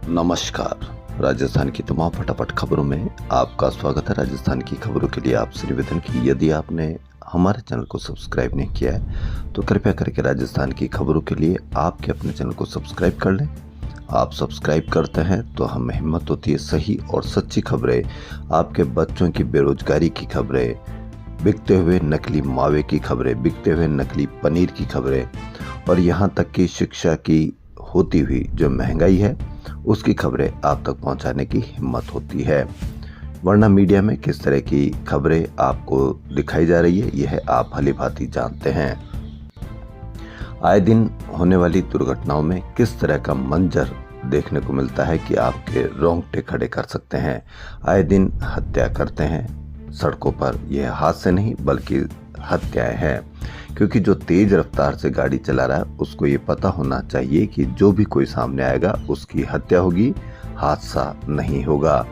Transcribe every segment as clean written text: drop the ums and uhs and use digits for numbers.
नमस्कार। राजस्थान की तमाम फटाफट खबरों में आपका स्वागत है। राजस्थान की खबरों के लिए आपसे निवेदन की यदि आपने हमारे चैनल को सब्सक्राइब नहीं किया है तो कृपया करके राजस्थान की खबरों के लिए आपके अपने चैनल को सब्सक्राइब कर लें। आप सब्सक्राइब करते हैं तो हमें हिम्मत होती है सही और सच्ची खबरें, आपके बच्चों की बेरोजगारी की खबरें, बिकते हुए नकली मावे की खबरें, बिकते हुए नकली पनीर की खबरें और यहाँ तक कि शिक्षा की होती हुई जो महंगाई है उसकी खबरें आप तक पहुंचाने की हिम्मत होती है। वरना मीडिया में किस तरह की खबरें आपको दिखाई जा रही है यह आप भली-भांति जानते हैं। आए दिन होने वाली दुर्घटनाओं में किस तरह का मंजर देखने को मिलता है कि आपके रोंगटे खड़े कर सकते हैं। आए दिन हत्या करते हैं सड़कों पर, यह हादसे नहीं बल्कि हत्याएं हैं, क्योंकि जो तेज रफ्तार से गाड़ी चला रहा है उसको ये पता होना चाहिए कि जो भी कोई सामने आएगा उसकी हत्या होगी, हादसा नहीं होगा।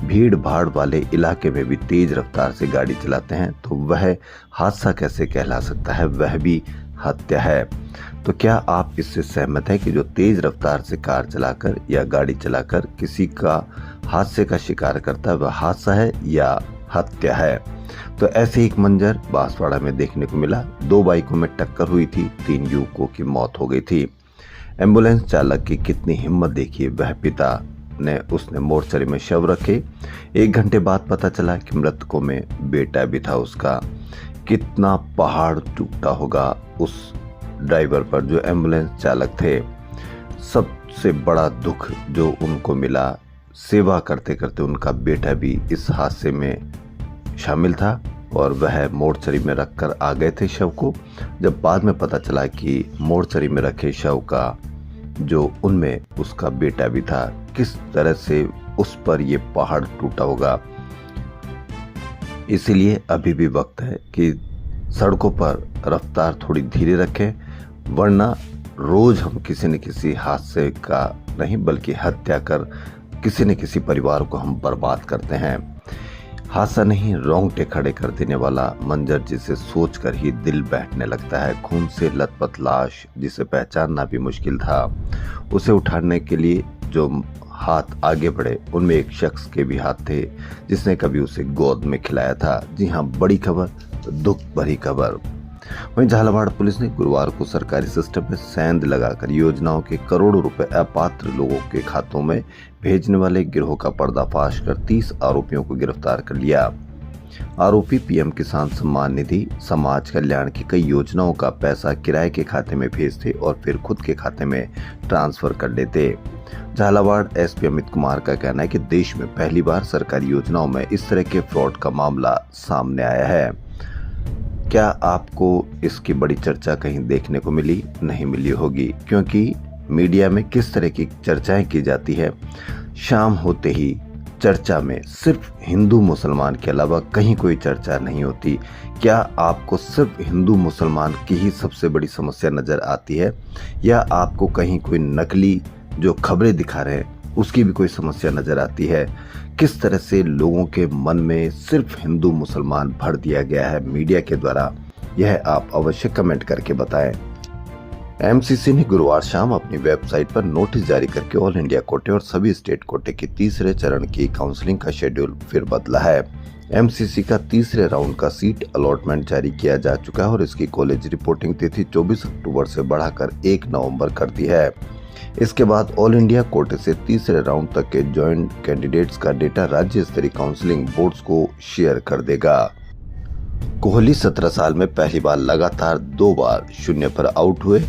भीड़ भाड़ वाले इलाके में भी तेज रफ्तार से गाड़ी चलाते हैं तो वह हादसा कैसे कहला सकता है, वह भी हत्या है। तो क्या आप इससे सहमत हैं कि जो तेज रफ्तार से कार चलाकर या गाड़ी चलाकर किसी का हादसे का शिकार करता है वह हादसा है या हत्या है? तो ऐसे एक मंजर बांसवाड़ा में देखने को मिला। दो बाइकों में टक्कर हुई थी, 3 युवकों की मौत हो गई थी। एम्बुलेंस चालक की कितनी हिम्मत देखिए, वह पिता ने उसने मोर्चरी में शव रखे। 1 घंटे बाद पता चला कि मृतकों में बेटा भी था उसका। कितना पहाड़ टूटा होगा उस ड्राइवर पर जो एम्बुलेंस चालक थे। सबसे बड़ा दुख जो उनको मिला, सेवा करते करते उनका बेटा भी इस हादसे में शामिल था और वह मोर्चरी में रखकर आ गए थे शव को। जब बाद में पता चला कि मोर्चरी में रखे शव का जो उनमें उसका बेटा भी था, किस तरह से उस पर ये पहाड़ टूटा होगा। इसीलिए अभी भी वक्त है कि सड़कों पर रफ्तार थोड़ी धीरे रखें, वरना रोज हम किसी न किसी हादसे का नहीं बल्कि हत्या कर किसी न किसी परिवार को हम बर्बाद करते हैं। हादसा नहीं, रोंगटे खड़े कर देने वाला मंजर जिसे सोचकर ही दिल बैठने लगता है। खून से लथपथ लाश जिसे पहचानना भी मुश्किल था, उसे उठाने के लिए जो हाथ आगे बढ़े उनमें एक शख्स के भी हाथ थे जिसने कभी उसे गोद में खिलाया था। जी हाँ, बड़ी खबर, दुख भरी खबर। वहीं झालावाड़ पुलिस ने गुरुवार को सरकारी सिस्टम में सेंध लगाकर योजनाओं के करोड़ों रुपए अपात्र लोगों के खातों में भेजने वाले गिरोह का पर्दाफाश कर 30 आरोपियों को गिरफ्तार कर लिया। आरोपी पीएम किसान सम्मान निधि, समाज कल्याण की कई योजनाओं का पैसा किराए के खाते में भेजते और फिर खुद के खाते में ट्रांसफर कर लेते। झालावाड़ एसपी अमित कुमार का कहना है कि देश में पहली बार सरकारी योजनाओं में इस तरह के फ्रॉड का मामला सामने आया है। क्या आपको इसकी बड़ी चर्चा कहीं देखने को मिली? नहीं मिली होगी, क्योंकि मीडिया में किस तरह की चर्चाएं की जाती है। शाम होते ही चर्चा में सिर्फ हिंदू मुसलमान के अलावा कहीं कोई चर्चा नहीं होती। क्या आपको सिर्फ हिंदू मुसलमान की ही सबसे बड़ी समस्या नजर आती है, या आपको कहीं कोई नकली जो खबरें दिखा रहे हैं उसकी भी कोई समस्या नजर आती है? किस तरह से लोगों के मन में सिर्फ हिंदू मुसलमान भर दिया गया है मीडिया के द्वारा, यह आप अवश्य कमेंट करके बताएं। एमसीसी ने गुरुवार शाम अपनी वेबसाइट पर नोटिस जारी करके ऑल इंडिया कोटे और सभी स्टेट कोटे के तीसरे चरण की काउंसलिंग का शेड्यूल फिर बदला है। एमसीसी का तीसरे राउंड का सीट अलॉटमेंट जारी किया जा चुका है और इसकी कॉलेज रिपोर्टिंग तिथि 24 अक्टूबर से बढ़ाकर 1 नवंबर कर दी है। इसके बाद ऑल इंडिया कोटे से तीसरे राउंड तक के ज्वाइंट कैंडिडेट्स का डेटा राज्य स्तरीय काउंसलिंग बोर्ड्स को शेयर कर देगा। कोहली 17 साल में पहली बार लगातार 2 बार शून्य पर आउट हुए।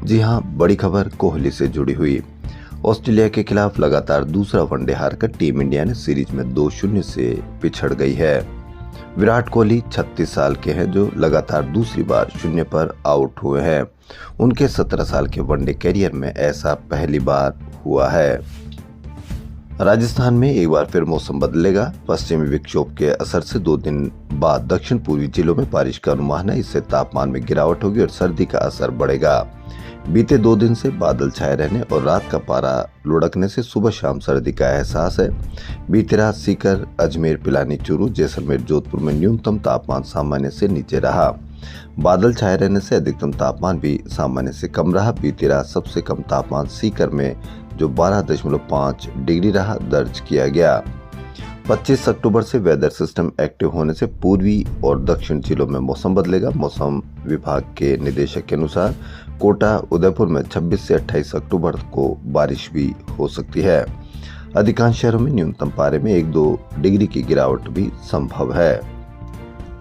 जी हां, बड़ी खबर कोहली से जुड़ी हुई। ऑस्ट्रेलिया के खिलाफ लगातार दूसरा वनडे हारकर टीम इंडिया ने सीरीज में 2-0 से पिछड़ गई है। विराट कोहली 36 साल के हैं जो लगातार दूसरी बार शून्य पर आउट हुए हैं। उनके 17 साल के वनडे कैरियर में ऐसा पहली बार हुआ है। राजस्थान में एक बार फिर मौसम बदलेगा। पश्चिमी विक्षोभ के असर से 2 दिन बाद दक्षिण पूर्वी जिलों में बारिश का अनुमान है। इससे तापमान में गिरावट होगी और सर्दी का असर बढ़ेगा। बीते 2 दिन से बादल छाए रहने और रात का पारा लुढ़कने से सुबह शाम सर्दी का एहसास है। बीती रात सीकर, अजमेर, पिलानी, चूरू, जैसलमेर, जोधपुर में न्यूनतम तापमान सामान्य से नीचे रहा। बादल छाए रहने से अधिकतम तापमान भी सामान्य से कम रहा। बीती रात सबसे कम तापमान सीकर में जो 12.5 डिग्री रहा, दर्ज किया गया। 25 अक्टूबर से वेदर सिस्टम एक्टिव होने से पूर्वी और दक्षिण जिलों में मौसम बदलेगा। मौसम विभाग के निदेशक के अनुसार कोटा, उदयपुर में 26 से 28 अक्टूबर को बारिश भी हो सकती है। अधिकांश शहरों में न्यूनतम पारे में 1-2 डिग्री की गिरावट भी संभव है।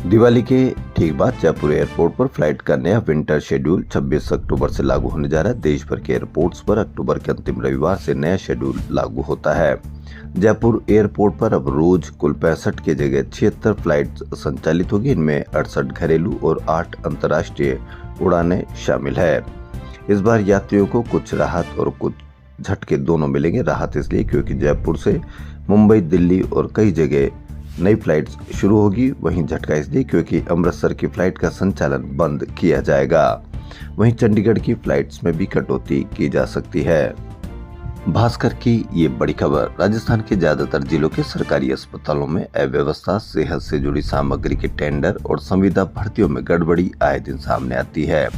दिवाली के ठीक बाद जयपुर एयरपोर्ट पर फ्लाइट का नया विंटर शेड्यूल 26 अक्टूबर से लागू होने जा रहा है। देश भर के एयरपोर्ट्स पर अक्टूबर के अंतिम रविवार से नया शेड्यूल लागू होता है। जयपुर एयरपोर्ट पर अब रोज कुल 65 की जगह 76 फ्लाइट संचालित होगी। इनमें 68 घरेलू और 8 अंतर्राष्ट्रीय उड़ानें शामिल है। इस बार यात्रियों को कुछ राहत और कुछ झटके दोनों मिलेंगे। राहत इसलिए क्योंकि जयपुर से मुंबई, दिल्ली और कई जगह नई फ्लाइट्स शुरू होगी। वहीं झटका इसलिए क्योंकि अमृतसर की फ्लाइट का संचालन बंद किया जाएगा। वहीं चंडीगढ़ की फ्लाइट्स में भी कटौती की जा सकती है। भास्कर की ये बड़ी खबर। राजस्थान के ज्यादातर जिलों के सरकारी अस्पतालों में अव्यवस्था, सेहत से जुड़ी सामग्री के टेंडर और संविदा भर्तियों में गड़बड़ी आए दिन सामने आती है।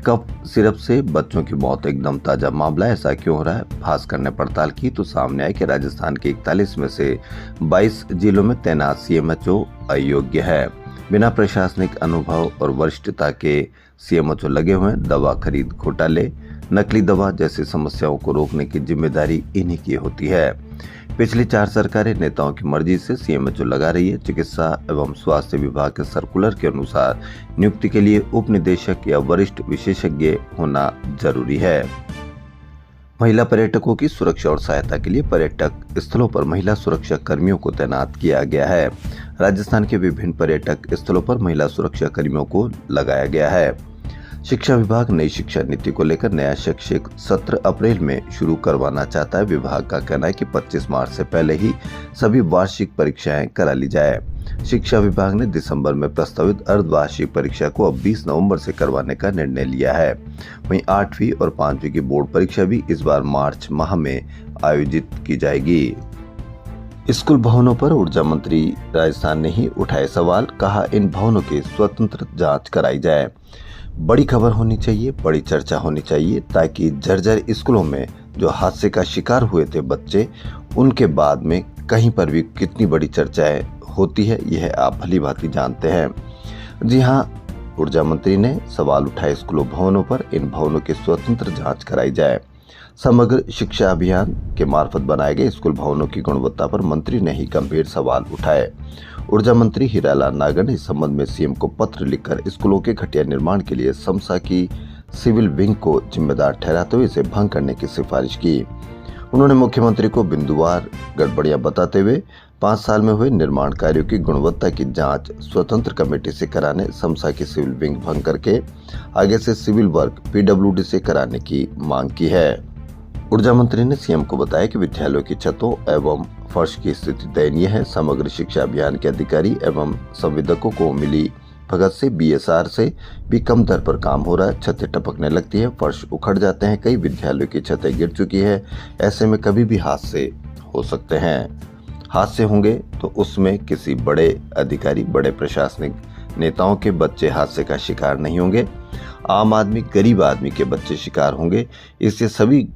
कफ सिरप से बच्चों की मौत एकदम ताजा मामला। ऐसा क्यों हो रहा है? भास्कर ने पड़ताल की तो सामने आया कि राजस्थान के 41 में से 22 जिलों में तैनात सीएमएचओ अयोग्य है। बिना प्रशासनिक अनुभव और वरिष्ठता के सीएमएचओ लगे हुए हैं। दवा खरीद घोटाले, नकली दवा जैसी समस्याओं को रोकने की जिम्मेदारी इन्हीं की होती है। पिछली 4 सरकारें नेताओं की मर्जी से सीएमएचओ लगा रही है। चिकित्सा एवं स्वास्थ्य विभाग के सर्कुलर के अनुसार नियुक्ति के लिए उप निदेशक या वरिष्ठ विशेषज्ञ होना जरूरी है। महिला पर्यटकों की सुरक्षा और सहायता के लिए पर्यटक स्थलों पर महिला सुरक्षा कर्मियों को तैनात किया गया है। राजस्थान के विभिन्न पर्यटक स्थलों पर महिला सुरक्षा कर्मियों को लगाया गया है। शिक्षा विभाग नई शिक्षा नीति को लेकर नया शैक्षिक सत्र अप्रैल में शुरू करवाना चाहता है। विभाग का कहना है कि 25 मार्च से पहले ही सभी वार्षिक परीक्षाएं करा ली जाए। शिक्षा विभाग ने दिसंबर में प्रस्तावित अर्धवार्षिक परीक्षा को अब 20 नवंबर से करवाने का निर्णय लिया है। वहीं 8वीं और 5वीं की बोर्ड परीक्षा भी इस बार मार्च माह में आयोजित की जाएगी। स्कूल भवनों पर ऊर्जा मंत्री राजस्थान ने ही उठाए सवाल। कहा, इन भवनों की स्वतंत्र जांच कराई जाए। बड़ी खबर होनी चाहिए, बड़ी चर्चा होनी चाहिए, ताकि जर्जर स्कूलों में जो हादसे का शिकार हुए थे बच्चे, उनके बाद में कहीं पर भी कितनी बड़ी चर्चाएं होती है, यह आप भली भांति जानते हैं। जी हां, ऊर्जा मंत्री ने सवाल उठाए स्कूलों भवनों पर। इन भवनों की स्वतंत्र जांच कराई जाए। समग्र शिक्षा अभियान के मार्फत बनाए गए स्कूल भवनों की गुणवत्ता पर मंत्री ने ही गंभीर सवाल उठाए। ऊर्जा मंत्री हीरालाल नागर ने इस संबंध में सीएम को पत्र लिखकर स्कूलों के घटिया निर्माण के लिए समसा की सिविल विंग को जिम्मेदार ठहराते हुए इसे भंग करने की सिफारिश की। उन्होंने मुख्यमंत्री को बिंदुवार गड़बड़ियां बताते हुए 5 साल में हुए निर्माण कार्यों की गुणवत्ता की जांच स्वतंत्र कमेटी से कराने, समसा की सिविल विंग भंग करके आगे से सिविल वर्क पीडब्ल्यूडी से कराने की मांग की है। ऊर्जा मंत्री ने सीएम को बताया कि विद्यालयों की छतों एवं फर्श की स्थिति दयनीय है। समग्र शिक्षा अभियान के अधिकारी एवं संविदकों को मिली भगत से बीएसआर से भी कम दर पर काम हो रहा है। छतें टपकने लगती है, फर्श उखड़ जाते हैं, कई विद्यालयों की छतें गिर चुकी है। ऐसे में कभी भी हादसे हो सकते हैं। हादसे होंगे तो उसमें किसी बड़े अधिकारी, बड़े प्रशासनिक नेताओं के बच्चे हादसे का शिकार नहीं होंगे। आम आदमी, गरीब आदमी के बच्चे शिकार होंगे। इससे सभी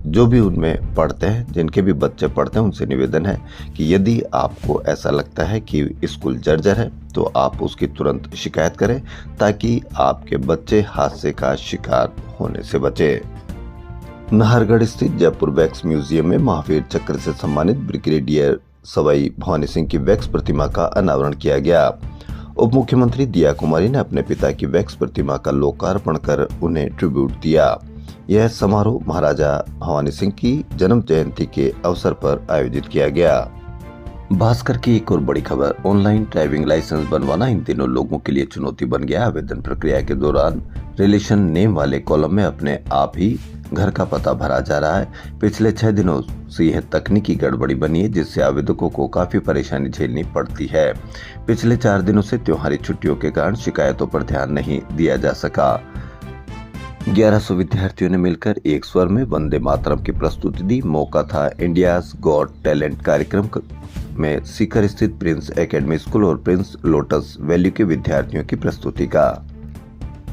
जो भी उनमें पढ़ते हैं, जिनके भी बच्चे पढ़ते हैं, उनसे निवेदन है कि यदि आपको ऐसा लगता है कि स्कूल जर्जर है तो आप उसकी तुरंत शिकायत करें, ताकि आपके बच्चे हादसे का शिकार होने से बचे। नाहरगढ़ स्थित जयपुर वैक्स म्यूजियम में महावीर चक्र से सम्मानित ब्रिगेडियर सवाई भवानी सिंह की वैक्स प्रतिमा का अनावरण किया गया। उप मुख्यमंत्री दिया कुमारी ने अपने पिता की वैक्स प्रतिमा का लोकार्पण कर उन्हें ट्रिब्यूट दिया। यह समारोह महाराजा भवानी सिंह की जन्म जयंती के अवसर पर आयोजित किया गया। भास्कर की एक और बड़ी खबर। ऑनलाइन ड्राइविंग लाइसेंस बनवाना इन दिनों लोगों के लिए चुनौती बन गया। आवेदन प्रक्रिया के दौरान रिलेशन नेम वाले कॉलम में अपने आप ही घर का पता भरा जा रहा है। पिछले 6 दिनों से यह तकनीकी गड़बड़ी बनी है, जिससे आवेदकों को काफी परेशानी झेलनी पड़ती है। पिछले 4 दिनों से त्योहारी छुट्टियों के कारण शिकायतों पर ध्यान नहीं दिया जा सका। 1100 विद्यार्थियों ने मिलकर एक स्वर में वंदे मातरम की प्रस्तुति दी। मौका था इंडियाज गॉट टैलेंट कार्यक्रम में सीकर स्थित प्रिंस एकेडमी स्कूल और प्रिंस लोटस वैल्यू के विद्यार्थियों की प्रस्तुति का।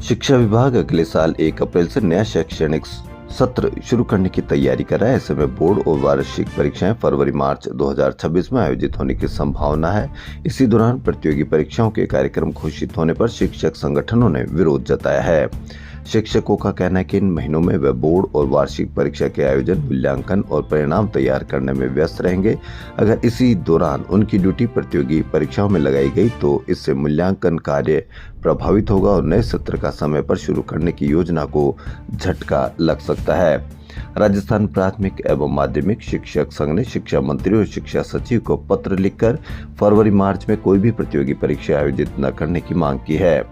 शिक्षा विभाग अगले साल 1 अप्रैल से नया शैक्षणिक सत्र शुरू करने की तैयारी कर रहा है। ऐसे में बोर्ड और वार्षिक परीक्षाएं फरवरी-मार्च 2026 में आयोजित होने की संभावना है। इसी दौरान प्रतियोगी परीक्षाओं के कार्यक्रम घोषित होने पर शिक्षक संगठनों ने विरोध जताया है। शिक्षकों का कहना है कि इन महीनों में वे बोर्ड और वार्षिक परीक्षा के आयोजन, मूल्यांकन और परिणाम तैयार करने में व्यस्त रहेंगे। अगर इसी दौरान उनकी ड्यूटी प्रतियोगी परीक्षाओं में लगाई गई तो इससे मूल्यांकन कार्य प्रभावित होगा और नए सत्र का समय पर शुरू करने की योजना को झटका लग सकता है। राजस्थान प्राथमिक एवं माध्यमिक शिक्षक संघ ने शिक्षा मंत्री और शिक्षा सचिव को पत्र लिखकर फरवरी-मार्च में कोई भी प्रतियोगी परीक्षा आयोजित न करने की मांग की है।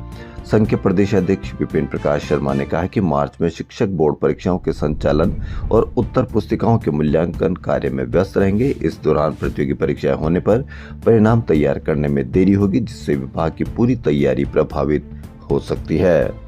संघ के प्रदेश अध्यक्ष विपिन प्रकाश शर्मा ने कहा कि मार्च में शिक्षक बोर्ड परीक्षाओं के संचालन और उत्तर पुस्तिकाओं के मूल्यांकन कार्य में व्यस्त रहेंगे। इस दौरान प्रतियोगी परीक्षाएं होने पर परिणाम तैयार करने में देरी होगी, जिससे विभाग की पूरी तैयारी प्रभावित हो सकती है।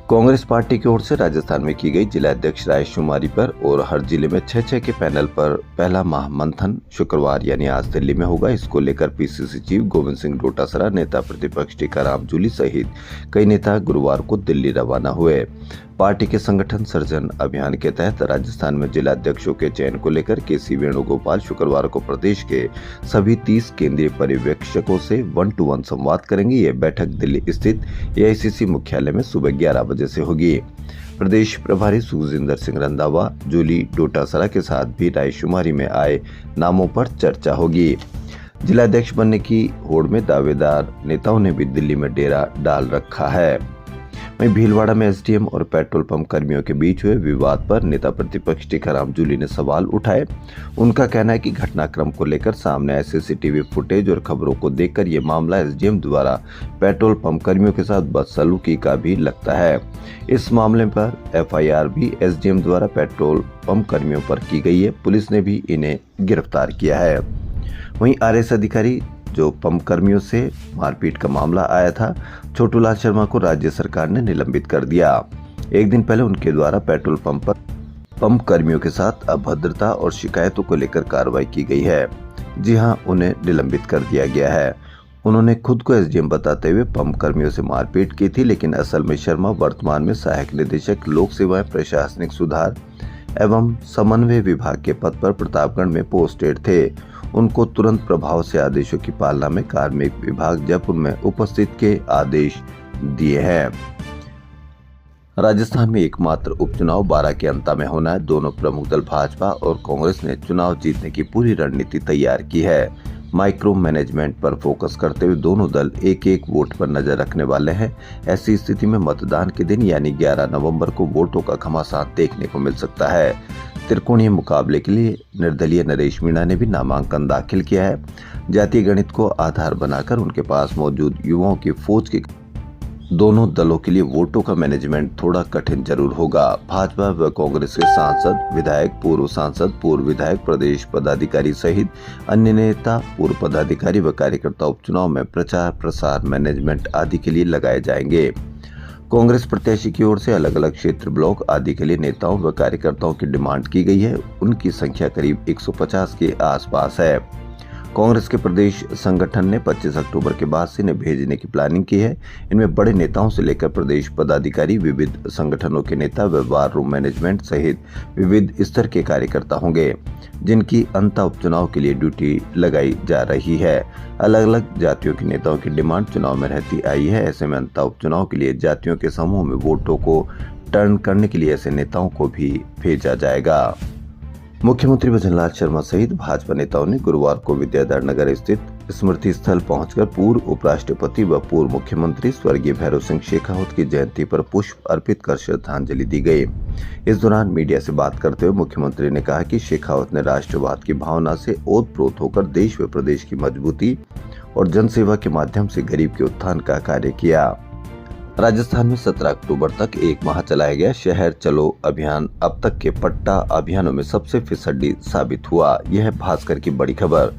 कांग्रेस पार्टी की ओर से राजस्थान में की गई जिला अध्यक्ष रायशुमारी पर और हर जिले में 6-6 के पैनल पर पहला महामंथन शुक्रवार यानी आज दिल्ली में होगा। इसको लेकर पीसीसी चीफ गोविंद सिंह डोटासरा, नेता प्रतिपक्ष टीकाराम जूली सहित कई नेता गुरुवार को दिल्ली रवाना हुए। पार्टी के संगठन सर्जन अभियान के तहत राजस्थान में जिला अध्यक्षों के चयन को लेकर केसी वेणुगोपाल शुक्रवार को प्रदेश के सभी 30 केंद्रीय पर्यवेक्षकों से 1-to-1 संवाद करेंगे। यह बैठक दिल्ली स्थित एआईसीसी मुख्यालय में सुबह 11 बजे से होगी। प्रदेश प्रभारी सुखजिंदर सिंह रंधावा, जूली डोटासरा के साथ भी रायशुमारी में आए नामों पर चर्चा होगी। जिला अध्यक्ष बनने की होड़ में दावेदार नेताओं ने भी दिल्ली में डेरा डाल रखा है। वहीं भीलवाड़ा में एसडीएम और पेट्रोल पंप कर्मियों के बीच हुए विवाद पर नेता प्रतिपक्ष टीकाराम जूली ने सवाल उठाए। उनका कहना है कि घटनाक्रम को लेकर सामने आए सीसीटीवी फुटेज और खबरों को देखकर ये मामला एसडीएम द्वारा पेट्रोल पंप कर्मियों के साथ बदसलूकी का भी लगता है। इस मामले पर एफआईआर भी एसडीएम द्वारा पेट्रोल पंप कर्मियों पर की गई है। पुलिस ने भी इन्हें गिरफ्तार किया है। वहीं आरएस अधिकारी जो पंप कर्मियों से मारपीट का मामला आया था, छोटूलाल शर्मा को राज्य सरकार ने निलंबित कर दिया। एक दिन पहले उनके द्वारा पेट्रोल पंप पर पंप कर्मियों के साथ अभद्रता और शिकायतों को लेकर कार्रवाई की गई है। जी हां, उन्हें निलंबित कर दिया गया है। उन्होंने खुद को एसडीएम बताते हुए पंप कर्मियों से मारपीट की थी, लेकिन असल में शर्मा वर्तमान में सहायक निदेशक लोक सेवाएं प्रशासनिक सुधार एवं समन्वय विभाग के पद पर प्रतापगढ़ में पोस्टेड थे। उनको तुरंत प्रभाव से आदेशों की पालना में कार्मिक विभाग जयपुर में उपस्थित के आदेश दिए हैं। राजस्थान में एकमात्र उपचुनाव 12 के अंत में होना है। दोनों प्रमुख दल भाजपा और कांग्रेस ने चुनाव जीतने की पूरी रणनीति तैयार की है। माइक्रो मैनेजमेंट पर फोकस करते हुए दोनों दल एक वोट पर नजर रखने वाले हैं। ऐसी स्थिति में मतदान के दिन यानी 11 नवंबर को वोटों का घमासान देखने को मिल सकता है। त्रिकोणीय मुकाबले के लिए निर्दलीय नरेश मीणा ने भी नामांकन दाखिल किया है। जातीय गणित को आधार बनाकर उनके पास मौजूद युवाओं की फौज के दोनों दलों के लिए वोटों का मैनेजमेंट थोड़ा कठिन जरूर होगा। भाजपा व कांग्रेस के सांसद, विधायक, पूर्व सांसद, पूर्व विधायक, प्रदेश पदाधिकारी सहित अन्य नेता, पूर्व पदाधिकारी व कार्यकर्ता उपचुनाव में प्रचार प्रसार, मैनेजमेंट आदि के लिए लगाए जाएंगे। कांग्रेस प्रत्याशी की ओर से अलग अलग क्षेत्र, ब्लॉक आदि के लिए नेताओं व कार्यकर्ताओं की डिमांड की गई है। उनकी संख्या करीब 150 के आसपास है। कांग्रेस के प्रदेश संगठन ने 25 अक्टूबर के बाद से इन्हें भेजने की प्लानिंग की है। इनमें बड़े नेताओं से लेकर प्रदेश पदाधिकारी, विविध संगठनों के नेता व वार रूम मैनेजमेंट सहित विविध स्तर के कार्यकर्ता होंगे, जिनकी अंतः उपचुनाव के लिए ड्यूटी लगाई जा रही है। अलग अलग जातियों के नेताओं की डिमांड चुनाव में रहती आई है। ऐसे में अंतः उपचुनाव के लिए जातियों के समूह में वोटों को टर्न करने के लिए ऐसे नेताओं को भी भेजा जाएगा। मुख्यमंत्री भजनलाल शर्मा सहित भाजपा नेताओं ने गुरुवार को विद्याधर नगर स्थित स्मृति स्थल पहुंचकर पूर्व उपराष्ट्रपति व पूर्व मुख्यमंत्री स्वर्गीय भैरव सिंह शेखावत की जयंती पर पुष्प अर्पित कर श्रद्धांजलि दी गई। इस दौरान मीडिया से बात करते हुए मुख्यमंत्री ने कहा कि शेखावत ने राष्ट्रवाद की भावना से ओतप्रोत होकर देश व प्रदेश की मजबूती और जनसेवा के माध्यम से गरीब के उत्थान का कार्य किया। राजस्थान में 17 अक्टूबर तक एक माह चलाया गया शहर चलो अभियान अब तक के पट्टा अभियानों में सबसे फिसड्डी साबित हुआ। यह है भास्कर की बड़ी खबर।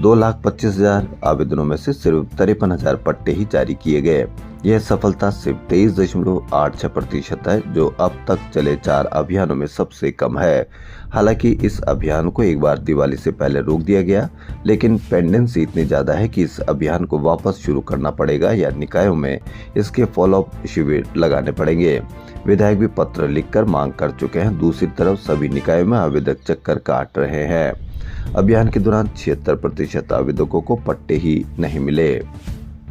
2,25,000 आवेदनों में से सिर्फ 53,000 पट्टे ही जारी किए गए। यह सफलता सिर्फ 23.86% है, जो अब तक चले 4 अभियानों में सबसे कम है। हालांकि इस अभियान को एक बार दिवाली से पहले रोक दिया गया, लेकिन पेंडेंसी इतनी ज्यादा है कि इस अभियान को वापस शुरू करना पड़ेगा या निकायों में इसके फॉलोअप शिविर लगाने पड़ेंगे। विधायक भी पत्र लिखकर मांग कर चुके हैं। दूसरी तरफ सभी निकायों में आवेदक चक्कर काट रहे हैं। अभियान के दौरान 76% आवेदकों को पट्टे ही नहीं मिले।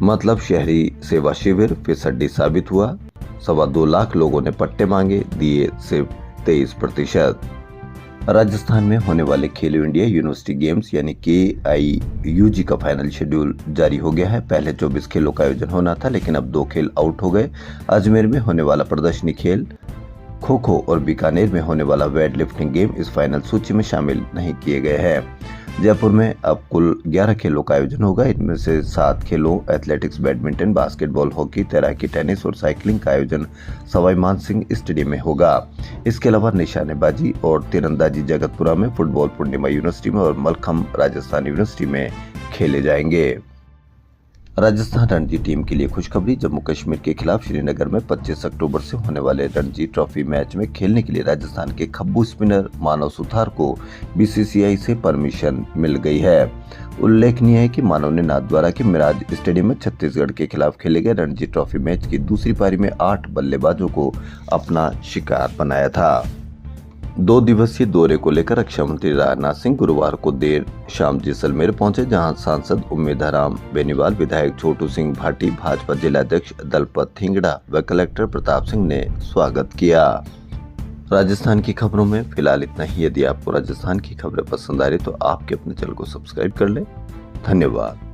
मतलब शहरी सेवा शिविर फिसड्डी साबित हुआ। 2.25 लाख लोगों ने पट्टे मांगे, दिए सिर्फ 23%। राजस्थान में होने वाले खेलो इंडिया यूनिवर्सिटी गेम्स यानी KIUG का फाइनल शेड्यूल जारी हो गया है। पहले 24 खेलों का आयोजन होना था, लेकिन अब 2 खेल आउट हो गए। अजमेर में होने वाला प्रदर्शनी खेल खो खो और बीकानेर में होने वाला वेट लिफ्टिंग गेम इस फाइनल सूची में शामिल नहीं किए गए हैं। जयपुर में अब कुल 11 खेलों का आयोजन होगा। इनमें से 7 खेलों एथलेटिक्स, बैडमिंटन, बास्केटबॉल, हॉकी, तैराकी, टेनिस और साइकिलिंग का आयोजन सवाई मानसिंह स्टेडियम में होगा। इसके अलावा निशानेबाजी और तीरंदाजी जगतपुरा में, फुटबॉल पूर्णिमा यूनिवर्सिटी में और मलखम्ब राजस्थान यूनिवर्सिटी में खेले जाएंगे। राजस्थान रणजी टीम के लिए खुशखबरी। जम्मू कश्मीर के खिलाफ श्रीनगर में 25 अक्टूबर से होने वाले रणजी ट्रॉफी मैच में खेलने के लिए राजस्थान के खब्बू स्पिनर मानव सुथार को BCCI से परमिशन मिल गई है। उल्लेखनीय है कि मानव ने नाथद्वारा के मिराज स्टेडियम में छत्तीसगढ़ के खिलाफ खेले गए रणजी ट्रॉफी मैच की दूसरी पारी में 8 बल्लेबाजों को अपना शिकार बनाया था। 2 दिवसीय दौरे को लेकर रक्षा मंत्री राजनाथ सिंह गुरुवार को देर शाम जैसलमेर पहुंचे, जहां सांसद उम्मेदाराम बेनीवाल, विधायक छोटू सिंह भाटी, भाजपा जिलाध्यक्ष दलपत थिंगड़ा व कलेक्टर प्रताप सिंह ने स्वागत किया। राजस्थान की खबरों में फिलहाल इतना ही। यदि आपको राजस्थान की खबरें पसंद आ रही तो आपके अपने चैनल को सब्सक्राइब कर लें। धन्यवाद।